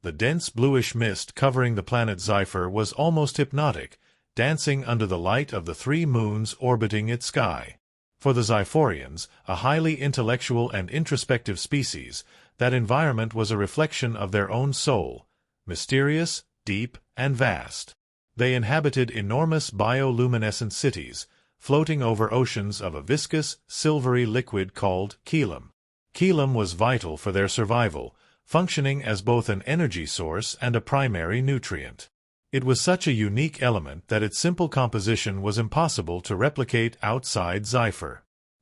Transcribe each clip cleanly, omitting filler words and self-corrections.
The dense bluish mist covering the planet Sci-Fi was almost hypnotic, dancing under the light of the 3 moons orbiting its sky. For the Sci-Fians, a highly intellectual and introspective species, that environment was a reflection of their own soul, mysterious, deep, and vast. They inhabited enormous bioluminescent cities, floating over oceans of a viscous, silvery liquid called chelum. Chelum was vital for their survival, functioning as both an energy source and a primary nutrient. It was such a unique element that its simple composition was impossible to replicate outside Sci-Fi.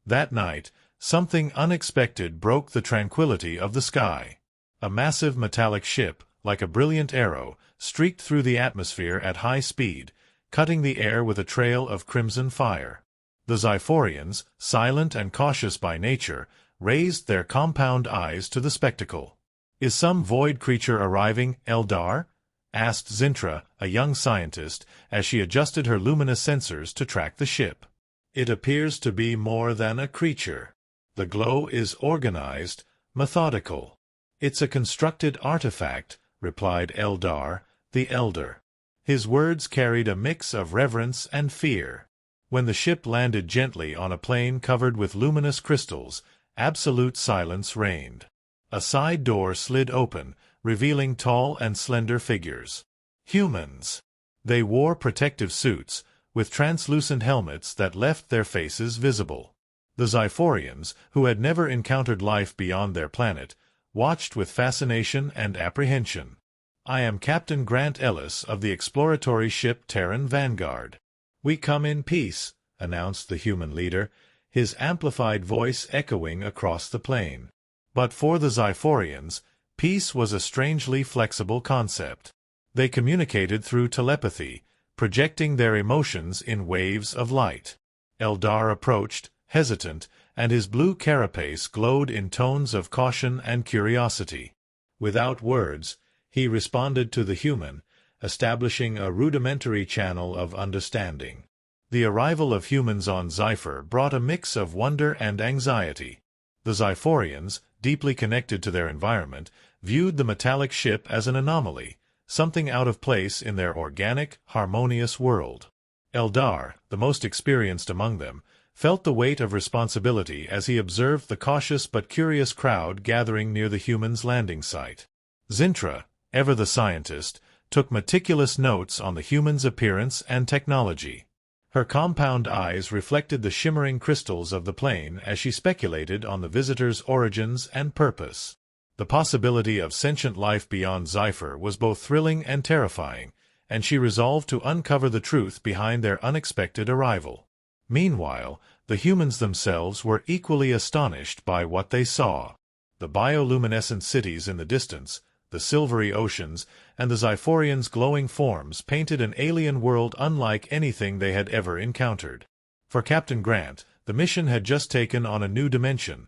That night, something unexpected broke the tranquility of the sky. A massive metallic ship, like a brilliant arrow, streaked through the atmosphere at high speed, cutting the air with a trail of crimson fire. The Sci-Fians, silent and cautious by nature, raised their compound eyes to the spectacle. "Is some void creature arriving, Eldar?" asked Zintra, a young scientist, as she adjusted her luminous sensors to track the ship. "It appears to be more than a creature. The glow is organized, methodical." "It's a constructed artifact," replied Eldar, the Elder. His words carried a mix of reverence and fear. When the ship landed gently on a plain covered with luminous crystals, absolute silence reigned. A side door slid open, revealing tall and slender figures. Humans. They wore protective suits, with translucent helmets that left their faces visible. The Sci-Fians, who had never encountered life beyond their planet, watched with fascination and apprehension. "I am Captain Grant Ellis of the exploratory ship Terran Vanguard. We come in peace," announced the human leader, his amplified voice echoing across the plain. But for the Sci-Fians, peace was a strangely flexible concept. They communicated through telepathy, projecting their emotions in waves of light. Eldar approached, hesitant, and his blue carapace glowed in tones of caution and curiosity. Without words, he responded to the human, establishing a rudimentary channel of understanding. The arrival of humans on Sci-Fi brought a mix of wonder and anxiety. The Sci-Fians, deeply connected to their environment, viewed the metallic ship as an anomaly, something out of place in their organic, harmonious world. Eldar, the most experienced among them, felt the weight of responsibility as he observed the cautious but curious crowd gathering near the humans' landing site. Zintra, ever the scientist, took meticulous notes on the humans' appearance and technology. Her compound eyes reflected the shimmering crystals of the plane as she speculated on the visitors' origins and purpose. The possibility of sentient life beyond Sci-Fi was both thrilling and terrifying, and she resolved to uncover the truth behind their unexpected arrival. Meanwhile, the humans themselves were equally astonished by what they saw. The bioluminescent cities in the distance, the silvery oceans, and the Sci-Fians' glowing forms painted an alien world unlike anything they had ever encountered. For Captain Grant, the mission had just taken on a new dimension,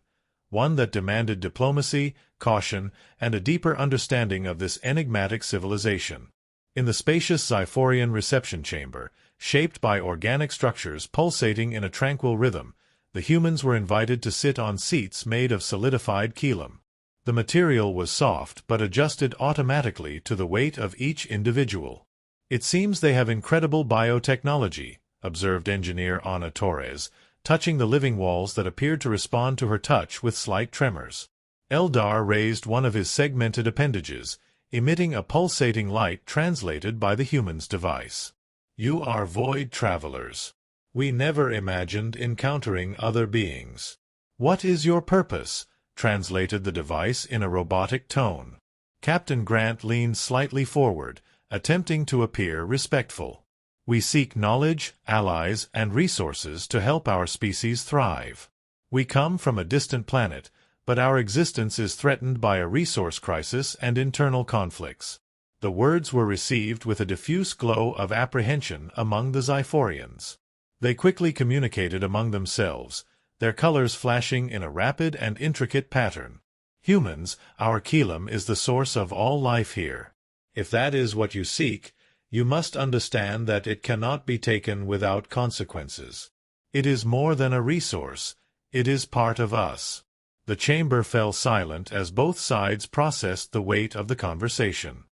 one that demanded diplomacy, caution, and a deeper understanding of this enigmatic civilization. In the spacious Sci-Fian reception chamber, shaped by organic structures pulsating in a tranquil rhythm, the humans were invited to sit on seats made of solidified chelum. The material was soft but adjusted automatically to the weight of each individual. "It seems they have incredible biotechnology," observed engineer Ana Torres, touching the living walls that appeared to respond to her touch with slight tremors. Eldar raised one of his segmented appendages, emitting a pulsating light translated by the human's device. "You are void travelers. We never imagined encountering other beings. What is your purpose?" translated the device in a robotic tone. Captain Grant leaned slightly forward, attempting to appear respectful. "We seek knowledge, allies, and resources to help our species thrive. We come from a distant planet, but our existence is threatened by a resource crisis and internal conflicts." The words were received with a diffuse glow of apprehension among the Sci-Fians. They quickly communicated among themselves, their colors flashing in a rapid and intricate pattern. "Humans, our chelum is the source of all life here. If that is what you seek, you must understand that it cannot be taken without consequences. It is more than a resource, it is part of us." The chamber fell silent as both sides processed the weight of the conversation.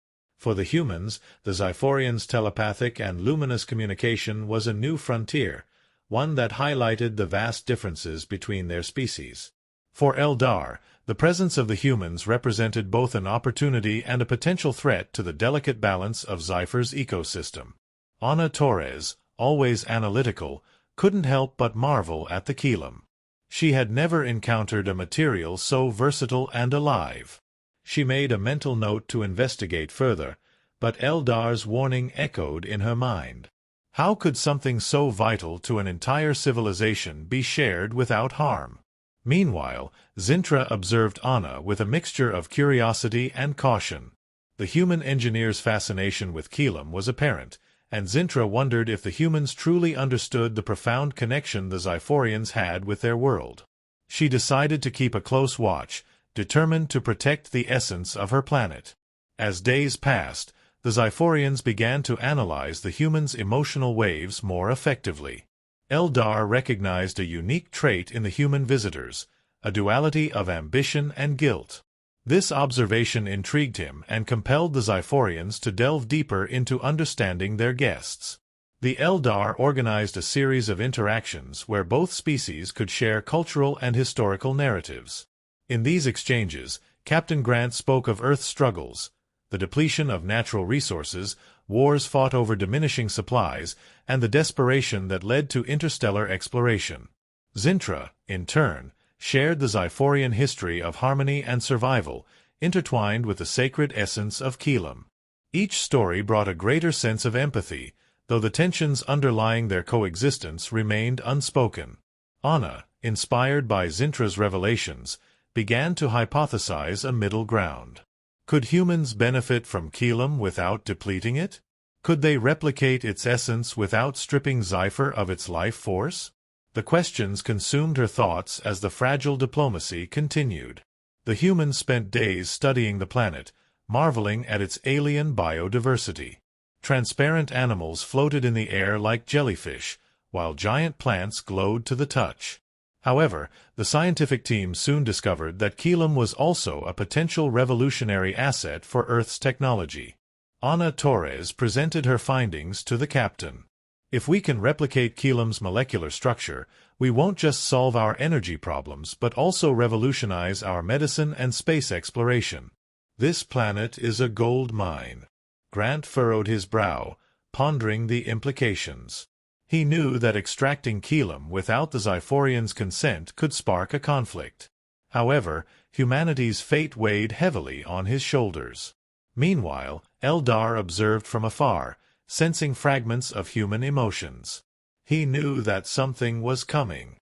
For the humans, the Xiphorians' telepathic and luminous communication was a new frontier, one that highlighted the vast differences between their species. For Eldar, the presence of the humans represented both an opportunity and a potential threat to the delicate balance of Zypher's ecosystem. Ana Torres, always analytical, couldn't help but marvel at the Keelam. She had never encountered a material so versatile and alive. She made a mental note to investigate further, but Eldar's warning echoed in her mind. How could something so vital to an entire civilization be shared without harm? Meanwhile, Zintra observed Ana with a mixture of curiosity and caution. The human engineer's fascination with Keelam was apparent, and Zintra wondered if the humans truly understood the profound connection the Xiphorians had with their world. She decided to keep a close watch, determined to protect the essence of her planet. As days passed, the Xiphorians began to analyze the humans' emotional waves more effectively. Eldar recognized a unique trait in the human visitors, a duality of ambition and guilt. This observation intrigued him and compelled the Xiphorians to delve deeper into understanding their guests. The Eldar organized a series of interactions where both species could share cultural and historical narratives. In these exchanges, Captain Grant spoke of Earth's struggles, the depletion of natural resources, wars fought over diminishing supplies, and the desperation that led to interstellar exploration. Zintra, in turn, shared the Xiphorian history of harmony and survival, intertwined with the sacred essence of Keelam. Each story brought a greater sense of empathy, though the tensions underlying their coexistence remained unspoken. Ana, inspired by Zintra's revelations, began to hypothesize a middle ground. Could humans benefit from Keelam without depleting it? Could they replicate its essence without stripping Zypher of its life force? The questions consumed her thoughts as the fragile diplomacy continued. The humans spent days studying the planet, marveling at its alien biodiversity. Transparent animals floated in the air like jellyfish, while giant plants glowed to the touch. However, the scientific team soon discovered that Keelam was also a potential revolutionary asset for Earth's technology. Ana Torres presented her findings to the captain. If we can replicate Keelam's molecular structure, we won't just solve our energy problems but also revolutionize our medicine and space exploration. This planet is a gold mine. Grant furrowed his brow, pondering the implications. He knew that extracting Keelam without the Xiphorians' consent could spark a conflict. However, humanity's fate weighed heavily on his shoulders. Meanwhile, Eldar observed from afar, sensing fragments of human emotions. He knew that something was coming.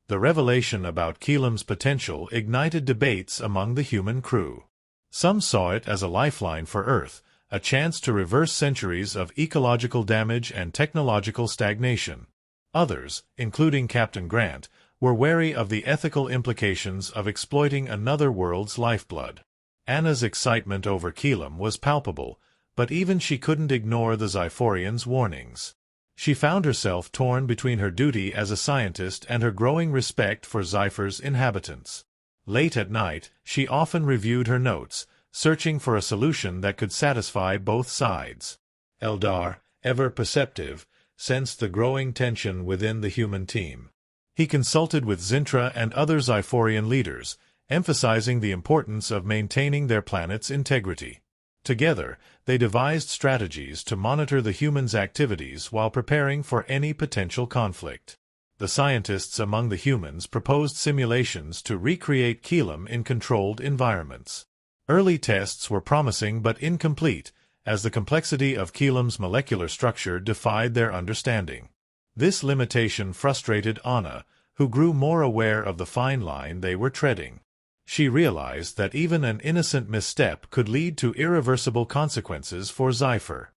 The revelation about Keelam's potential ignited debates among the human crew. Some saw it as a lifeline for Earth, a chance to reverse centuries of ecological damage and technological stagnation. Others, including Captain Grant, were wary of the ethical implications of exploiting another world's lifeblood. Anna's excitement over Keelam was palpable, but even she couldn't ignore the Xiphorians' warnings. She found herself torn between her duty as a scientist and her growing respect for Zypher's inhabitants. Late at night, she often reviewed her notes, searching for a solution that could satisfy both sides. Eldar, ever perceptive, sensed the growing tension within the human team. He consulted with Zintra and other Xiphorian leaders, emphasizing the importance of maintaining their planet's integrity. Together, they devised strategies to monitor the humans' activities while preparing for any potential conflict. The scientists among the humans proposed simulations to recreate Keelam in controlled environments. Early tests were promising but incomplete, as the complexity of Keelam's molecular structure defied their understanding. This limitation frustrated Ana, who grew more aware of the fine line they were treading. She realized that even an innocent misstep could lead to irreversible consequences for Zypher.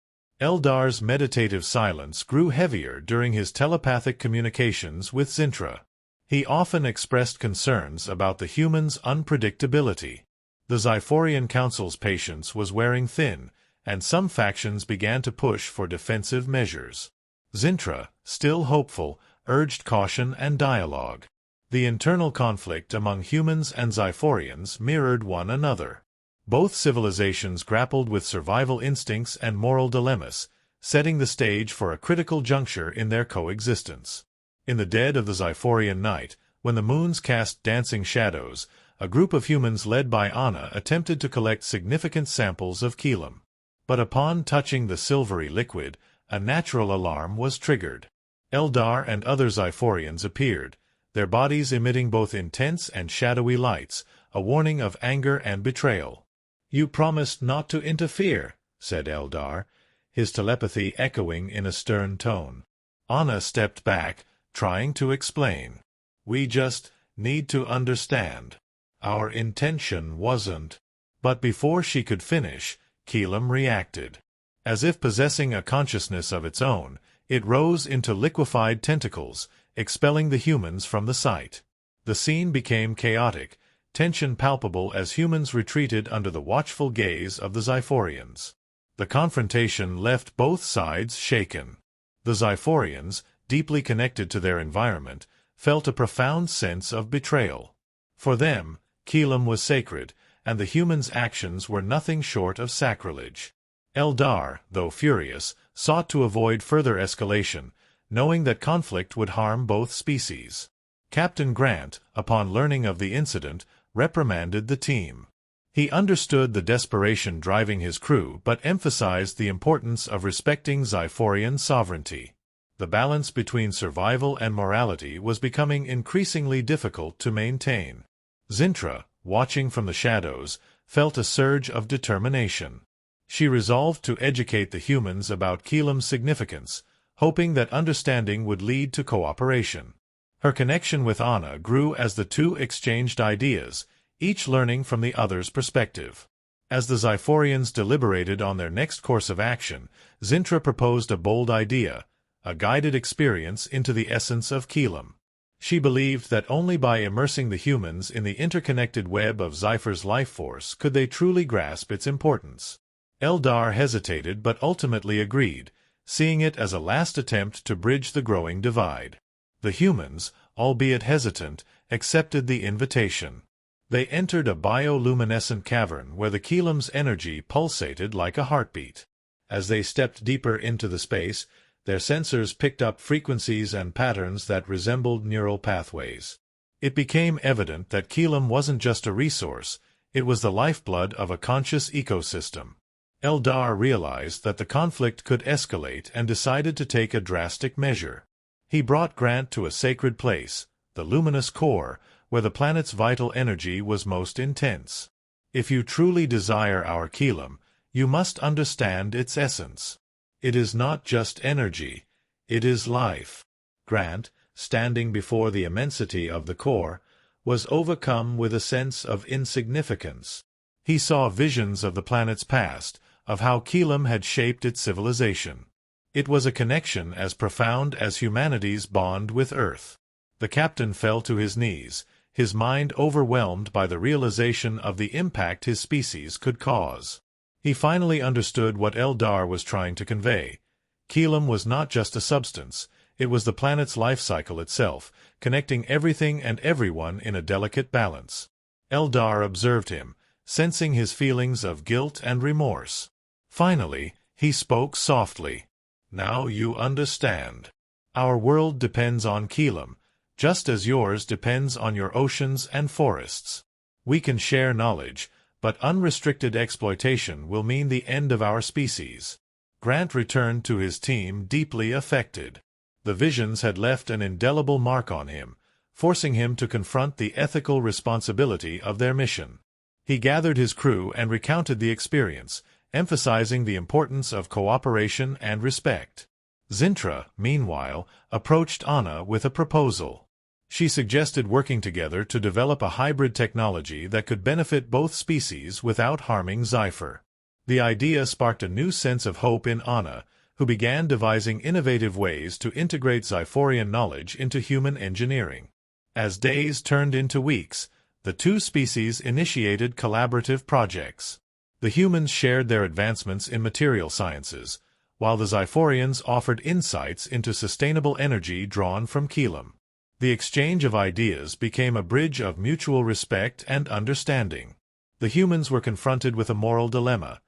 Eldar's meditative silence grew heavier during his telepathic communications with Zintra. He often expressed concerns about the humans' unpredictability. The Xiphorian Council's patience was wearing thin, and some factions began to push for defensive measures. Zintra, still hopeful, urged caution and dialogue. The internal conflict among humans and Xiphorians mirrored one another. Both civilizations grappled with survival instincts and moral dilemmas, setting the stage for a critical juncture in their coexistence. In the dead of the Xiphorian night, when the moons cast dancing shadows, a group of humans led by Anna attempted to collect significant samples of Keelam. But upon touching the silvery liquid, a natural alarm was triggered. Eldar and other Xiphorians appeared, their bodies emitting both intense and shadowy lights, a warning of anger and betrayal. "You promised not to interfere," said Eldar, his telepathy echoing in a stern tone. Anna stepped back, trying to explain. "We just need to understand. Our intention wasn't." But before she could finish, Keelam reacted. As if possessing a consciousness of its own, it rose into liquefied tentacles, expelling the humans from the site. The scene became chaotic, tension palpable as humans retreated under the watchful gaze of the Xiphorians. The confrontation left both sides shaken. The Xiphorians, deeply connected to their environment, felt a profound sense of betrayal. For them, Keelam was sacred, and the humans' actions were nothing short of sacrilege. Eldar, though furious, sought to avoid further escalation, knowing that conflict would harm both species. Captain Grant, upon learning of the incident, reprimanded the team. He understood the desperation driving his crew but emphasized the importance of respecting Xiphorian sovereignty. The balance between survival and morality was becoming increasingly difficult to maintain. Zintra, watching from the shadows, felt a surge of determination. She resolved to educate the humans about Keelam's significance, hoping that understanding would lead to cooperation. Her connection with Anna grew as the two exchanged ideas, each learning from the other's perspective. As the Xiphorians deliberated on their next course of action, Zintra proposed a bold idea, a guided experience into the essence of Keelam. She believed that only by immersing the humans in the interconnected web of Xiphor's life force could they truly grasp its importance. Eldar hesitated but ultimately agreed, seeing it as a last attempt to bridge the growing divide. The humans, albeit hesitant, accepted the invitation. They entered a bioluminescent cavern where the Keelam's energy pulsated like a heartbeat. As they stepped deeper into the space, their sensors picked up frequencies and patterns that resembled neural pathways. It became evident that Keelam wasn't just a resource, it was the lifeblood of a conscious ecosystem. Eldar realized that the conflict could escalate and decided to take a drastic measure. He brought Grant to a sacred place, the luminous core, where the planet's vital energy was most intense. "If you truly desire our Keelam, you must understand its essence. It is not just energy, it is life." Grant, standing before the immensity of the core, was overcome with a sense of insignificance. He saw visions of the planet's past, of how Keelam had shaped its civilization. It was a connection as profound as humanity's bond with Earth. The captain fell to his knees, his mind overwhelmed by the realization of the impact his species could cause. He finally understood what Eldar was trying to convey. Keelam was not just a substance, it was the planet's life cycle itself, connecting everything and everyone in a delicate balance. Eldar observed him, sensing his feelings of guilt and remorse. Finally, he spoke softly. "Now you understand. Our world depends on Keelam, just as yours depends on your oceans and forests. We can share knowledge, but unrestricted exploitation will mean the end of our species." Grant returned to his team deeply affected. The visions had left an indelible mark on him, forcing him to confront the ethical responsibility of their mission. He gathered his crew and recounted the experience, emphasizing the importance of cooperation and respect. Zintra, meanwhile, approached Anna with a proposal. She suggested working together to develop a hybrid technology that could benefit both species without harming Xiphor. The idea sparked a new sense of hope in Anna, who began devising innovative ways to integrate Xiphorian knowledge into human engineering. As days turned into weeks, the two species initiated collaborative projects. The humans shared their advancements in material sciences, while the Xiphorians offered insights into sustainable energy drawn from Keelam. The exchange of ideas became a bridge of mutual respect and understanding. The humans were confronted with a moral dilemma: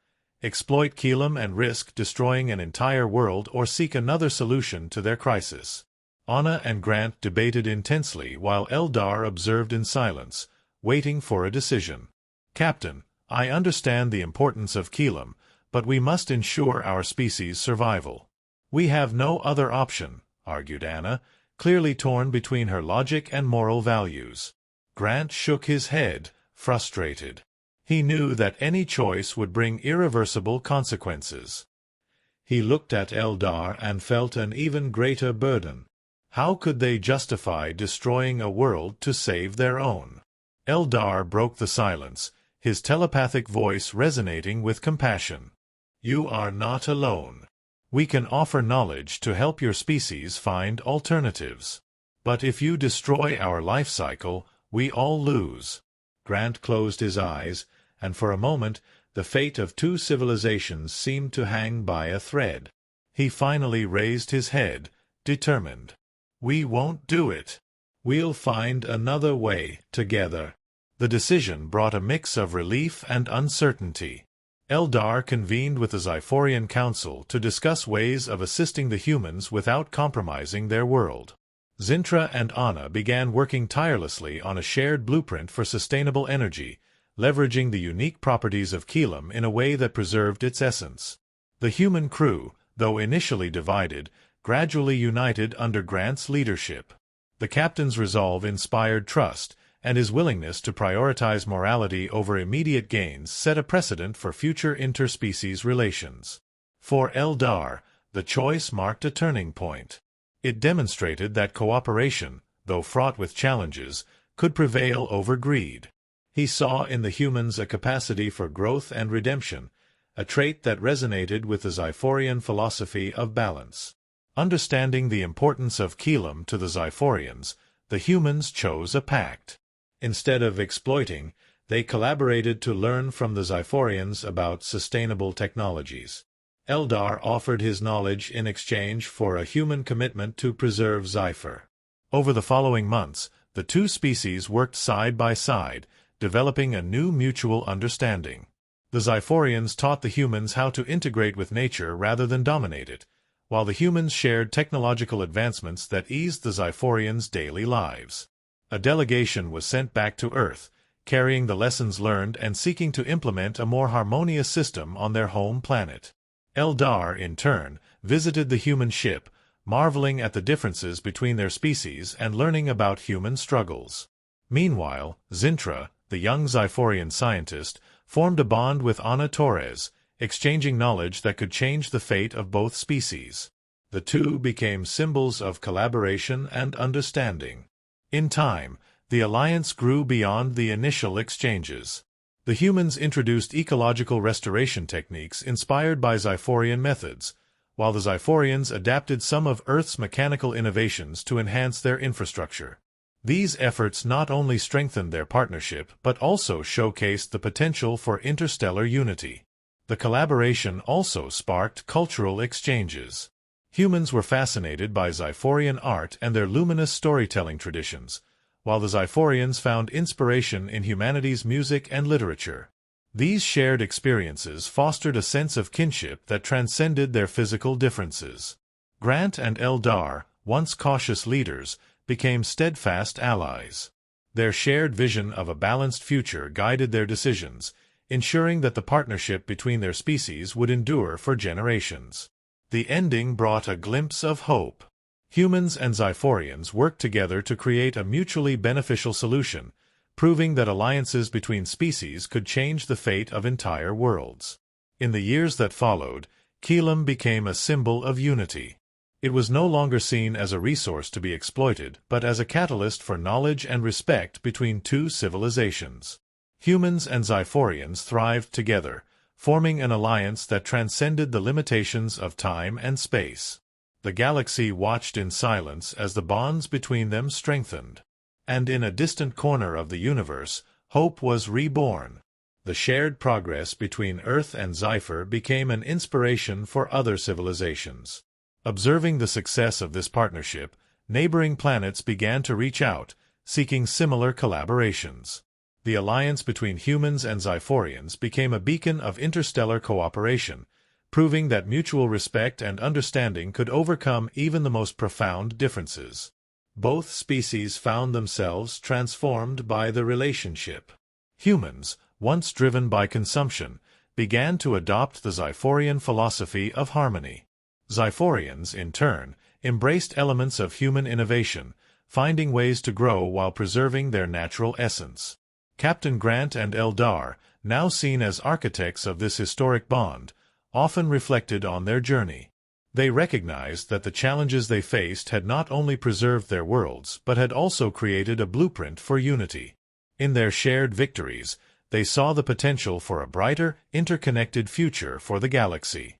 exploit Keelam and risk destroying an entire world, or seek another solution to their crisis. Anna and Grant debated intensely while Eldar observed in silence, waiting for a decision. "Captain, I understand the importance of Keelam, but we must ensure our species' survival." "We have no other option," argued Anna, clearly torn between her logic and moral values. Grant shook his head, frustrated. He knew that any choice would bring irreversible consequences. He looked at Eldar and felt an even greater burden. How could they justify destroying a world to save their own? Eldar broke the silence, his telepathic voice resonating with compassion. "You are not alone. We can offer knowledge to help your species find alternatives. But if you destroy our life cycle, we all lose." Grant closed his eyes, and for a moment the fate of two civilizations seemed to hang by a thread. He finally raised his head, determined. "We won't do it. We'll find another way, together." The decision brought a mix of relief and uncertainty. Eldar convened with the Xiphorian Council to discuss ways of assisting the humans without compromising their world. Zintra and Anna began working tirelessly on a shared blueprint for sustainable energy, leveraging the unique properties of Keelam in a way that preserved its essence. The human crew, though initially divided, gradually united under Grant's leadership. The captain's resolve inspired trust, and his willingness to prioritize morality over immediate gains set a precedent for future interspecies relations. For Eldar, the choice marked a turning point. It demonstrated that cooperation, though fraught with challenges, could prevail over greed. He saw in the humans a capacity for growth and redemption, a trait that resonated with the Xiphorian philosophy of balance. Understanding the importance of Keelam to the Xiphorians, the humans chose a pact. Instead of exploiting, they collaborated to learn from the Xiphorians about sustainable technologies. Eldar offered his knowledge in exchange for a human commitment to preserve Xipher. Over the following months, the two species worked side by side, developing a new mutual understanding. The Xiphorians taught the humans how to integrate with nature rather than dominate it, while the humans shared technological advancements that eased the Xiphorians' daily lives. A delegation was sent back to Earth, carrying the lessons learned and seeking to implement a more harmonious system on their home planet. Eldar, in turn, visited the human ship, marveling at the differences between their species and learning about human struggles. Meanwhile, Zintra, the young Xiphorian scientist, formed a bond with Ana Torres, exchanging knowledge that could change the fate of both species. The two became symbols of collaboration and understanding. In time, the alliance grew beyond the initial exchanges. The humans introduced ecological restoration techniques inspired by Xiphorian methods, while the Xiphorians adapted some of Earth's mechanical innovations to enhance their infrastructure. These efforts not only strengthened their partnership but also showcased the potential for interstellar unity. The collaboration also sparked cultural exchanges. Humans were fascinated by Xiphorian art and their luminous storytelling traditions, while the Xiphorians found inspiration in humanity's music and literature. These shared experiences fostered a sense of kinship that transcended their physical differences. Grant and Eldar, once cautious leaders, became steadfast allies. Their shared vision of a balanced future guided their decisions, ensuring that the partnership between their species would endure for generations. The ending brought a glimpse of hope. Humans and Xiphorians worked together to create a mutually beneficial solution, proving that alliances between species could change the fate of entire worlds. In the years that followed, Keelam became a symbol of unity. It was no longer seen as a resource to be exploited, but as a catalyst for knowledge and respect between two civilizations. Humans and Xiphorians thrived together, forming an alliance that transcended the limitations of time and space. The galaxy watched in silence as the bonds between them strengthened. And in a distant corner of the universe, hope was reborn. The shared progress between Earth and Xipher became an inspiration for other civilizations. Observing the success of this partnership, neighboring planets began to reach out, seeking similar collaborations. The alliance between humans and Xiphorians became a beacon of interstellar cooperation, proving that mutual respect and understanding could overcome even the most profound differences. Both species found themselves transformed by the relationship. Humans, once driven by consumption, began to adopt the Xiphorian philosophy of harmony. Xiphorians, in turn, embraced elements of human innovation, finding ways to grow while preserving their natural essence. Captain Grant and Eldar, now seen as architects of this historic bond, often reflected on their journey. They recognized that the challenges they faced had not only preserved their worlds but had also created a blueprint for unity. In their shared victories, they saw the potential for a brighter, interconnected future for the galaxy.